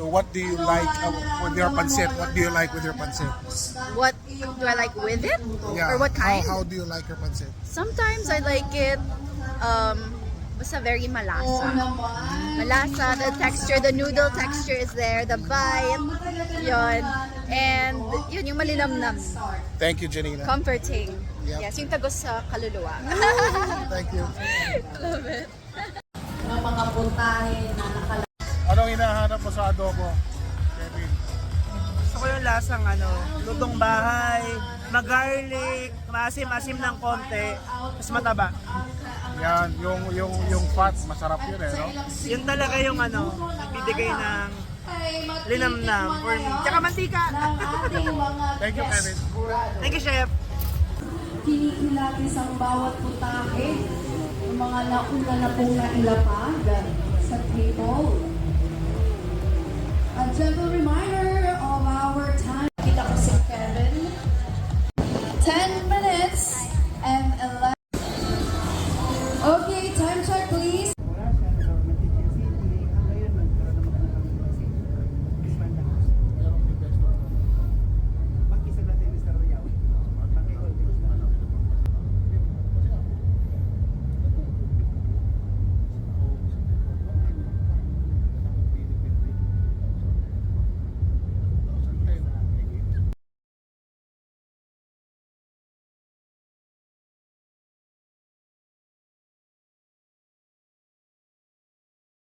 what do you like with your pancit? What do you like with your pancit? What do I like with it? Yeah. Or what kind? How do you like your pancit? Sometimes I like it basta very malasa. Malasa, the texture, the noodle texture is there, the bite, yun. And yun, yung malinamnam. Thank you, Janina. Comforting. Yep. Yes, yung tagos sa kaluluwa. Thank you. Love it. Mga putahe na Anong hinahanap mo sa adobo, Kevin? Gusto ko yung lasang lutong bahay, mag-garlic, maasim-asim ng konti, mas mataba. Yan, yung fat, masarap yun eh, no? Yun talaga yung nagbibigay ng linamnam for me. Tsaka mantika. Thank you, Kevin. Thank you, Chef. kinikilatis ang bawat putahe, yung mga nauna na pong nailapag sa table. A gentle reminder of our time.